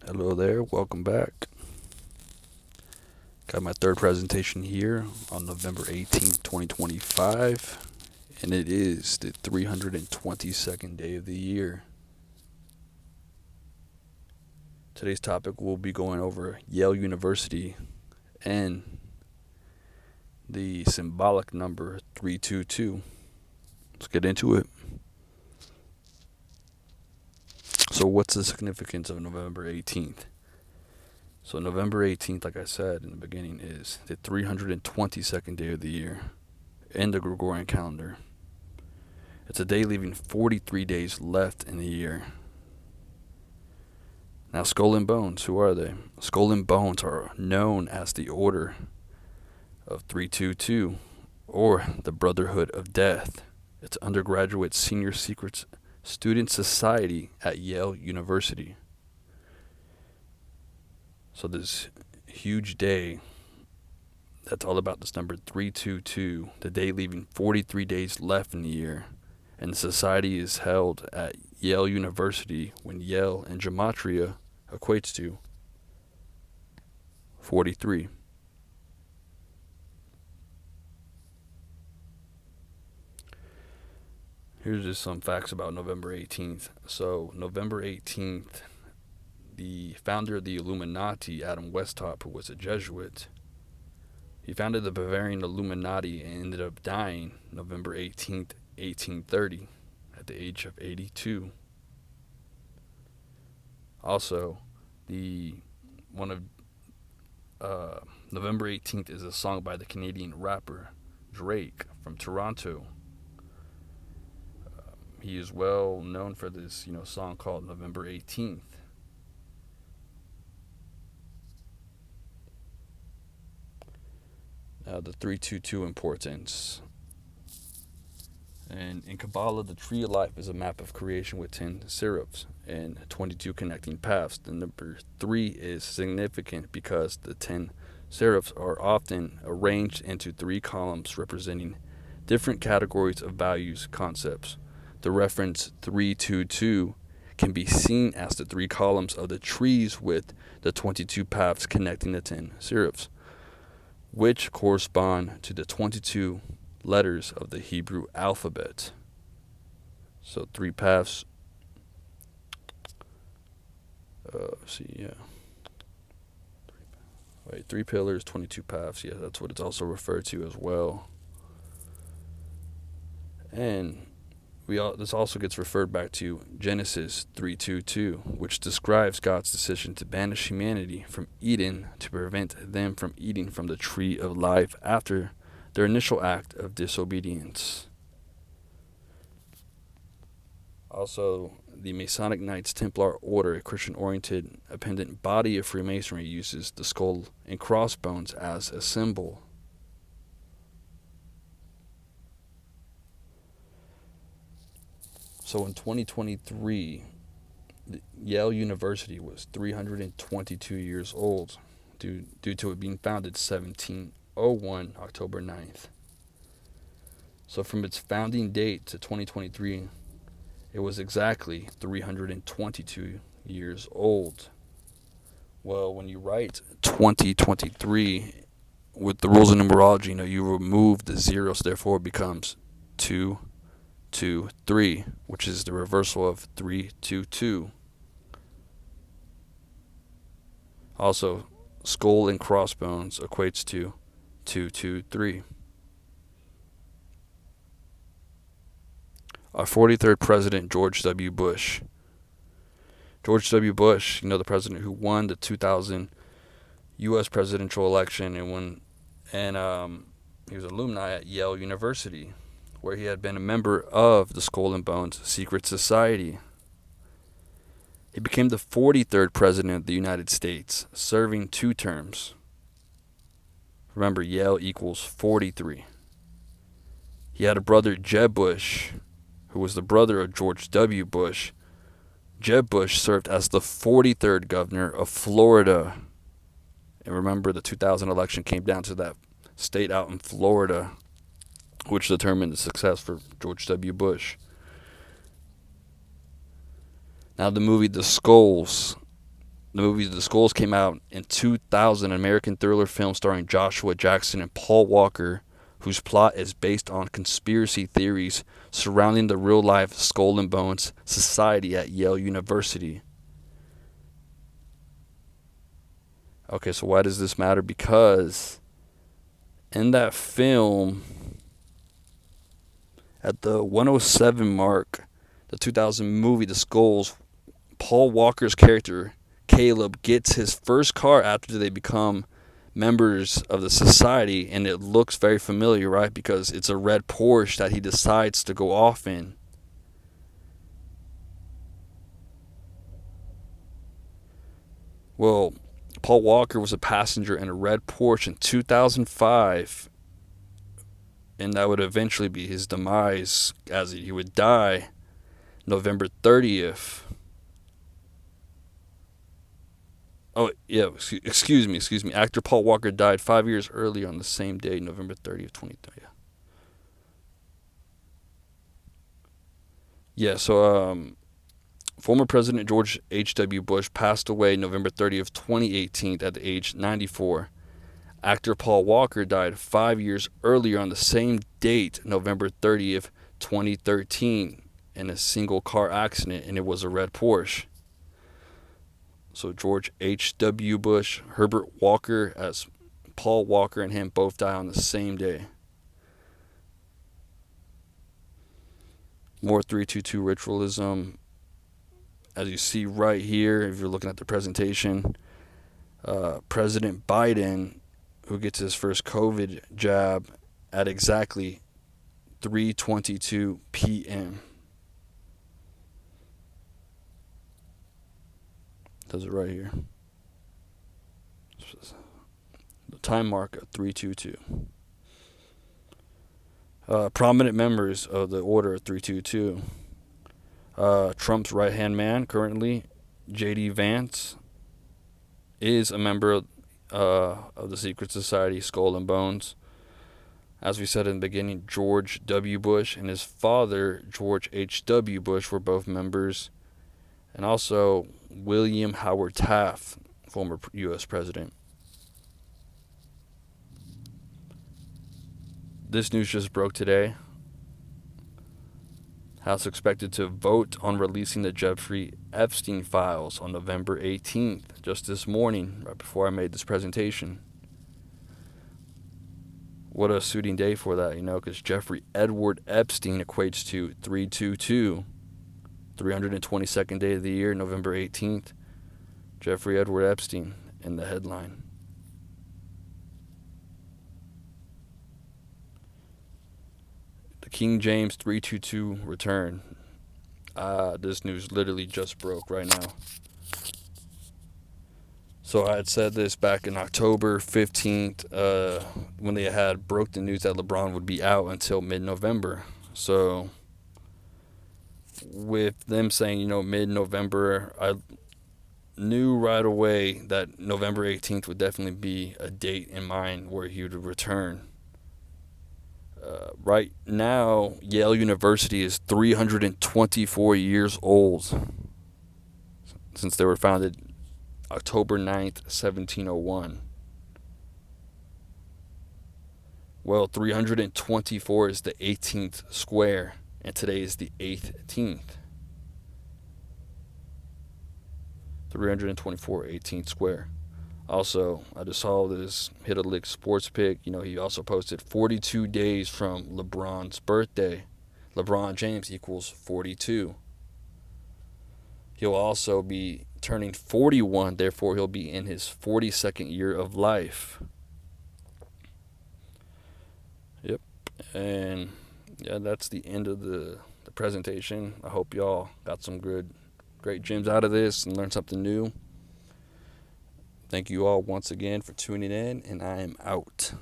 Hello there, welcome back. Got my third presentation here on November 18th, 2025, and it is the 322nd day of the year. Today's topic will be going over Yale University and the symbolic number 322. Let's get into it. So, what's the significance of November 18th? So, November 18th, like I said in the beginning, is the 322nd day of the year in the Gregorian calendar. It's a day leaving 43 days left in the year. Now, Skull and Bones, who are they? Skull and Bones are known as the Order of 322, or the Brotherhood of Death. It's an undergraduate senior secret student society at Yale University. So this huge day that's all about this number 322, the day leaving 43 days left in the year. And the society is held at Yale University when Yale in gematria equates to 43. Here's just some facts about November 18th. So, November 18th, the founder of the Illuminati, Adam Weishaupt, who was a Jesuit, he founded the Bavarian Illuminati and ended up dying November 18th, 1830, at the age of 82. Also, the one of November 18th is a song by the Canadian rapper Drake from Toronto. He is well known for this, song called November 18th. Now, the 322 importance. And in Kabbalah, the tree of life is a map of creation with 10 seraphs and 22 connecting paths. The number 3 is significant because the 10 seraphs are often arranged into 3 columns representing different categories of values concepts. The reference 322 can be seen as the 3 columns of the trees with the 22 paths connecting the 10 seraphs, which correspond to the 22 letters of the Hebrew alphabet. So 3 paths. Wait, 3 pillars, 22 paths. Yeah, that's what it's also referred to as well. And this also gets referred back to Genesis 3:22, which describes God's decision to banish humanity from Eden to prevent them from eating from the tree of life after their initial act of disobedience. Also, the Masonic Knights Templar Order, a Christian-oriented appendant body of Freemasonry, uses the skull and crossbones as a symbol. So in 2023, Yale University was 322 years old due to it being founded 1701, October 9th. So from its founding date to 2023, it was exactly 322 years old. Well, when you write 2023 with the rules of numerology, you remove the zeros, therefore it becomes 2, 2, 3, which is the reversal of 3, 2, 2. Also, skull and crossbones equates to 2, 2, 3. Our 43rd president, George W. Bush. George W. Bush, the president who won the 2000 U.S. presidential election and he was an alumni at Yale University, where he had been a member of the Skull and Bones secret society. He became the 43rd president of the United States, serving 2 terms. Remember, Yale equals 43. He had a brother, Jeb Bush, who was the brother of George W. Bush. Jeb Bush served as the 43rd governor of Florida. And remember, the 2000 election came down to that state out in Florida, which determined the success for George W. Bush. Now, the movie The Skulls The movie The Skulls came out in 2000, an American thriller film starring Joshua Jackson and Paul Walker, whose plot is based on conspiracy theories surrounding the real-life Skull and Bones Society at Yale University. Okay, so why does this matter? Because in that film, at the 107 mark, the 2000 movie The Skulls, Paul Walker's character, Caleb, gets his first car after they become members of the society, and it looks very familiar, right? Because it's a red Porsche that he decides to go off in. Well, Paul Walker was a passenger in a red Porsche in 2005, and that would eventually be his demise, as he would die November 30th. Oh, yeah, excuse me. Actor Paul Walker died 5 years earlier on the same day, November 30th, 2030. Yeah, so former President George H.W. Bush passed away November 30th, 2018 at the age 94. Actor Paul Walker died 5 years earlier on the same date, November 30th, 2013, in a single car accident, and it was a red Porsche. So George H.W. Bush, Herbert Walker, as Paul Walker and him both die on the same day. More 322 ritualism. As you see right here, if you're looking at the presentation, President Biden, who gets his first COVID jab at exactly 3:22 p.m. Does it right here. The time mark of 3:22. Prominent members of the Order of 322. Trump's right-hand man currently, J.D. Vance, is a member of the secret society Skull and Bones. As we said in the beginning, George W. Bush and his father, George H.W. Bush, were both members. And also William Howard Taft, former U.S. president. This news just broke today. House expected to vote on releasing the Jeffery Epstein files on November 18th, just this morning, right before I made this presentation. What a suiting day for that, because Jeffrey Edward Epstein equates to 322, 322nd day of the year, November 18th. Jeffrey Edward Epstein in the headline. The King James 322 return. This news literally just broke right now. So I had said this back in October 15th when they had broke the news that LeBron would be out until mid-November. So with them saying, mid-November, I knew right away that November 18th would definitely be a date in mind where he would return. Right now, Yale University is 324 years old since they were founded October 9th, 1701. Well, 324 is the 18th square, and today is the 18th. 324 18th square. Also, I just saw this Hit a Lick sports pick. He also posted 42 days from LeBron's birthday. LeBron James equals 42. He'll also be turning 41, therefore he'll be in his 42nd year of life. Yep. And yeah, that's the end of the presentation. I hope y'all got some great gems out of this and learned something new. Thank you all once again for tuning in, and I am out.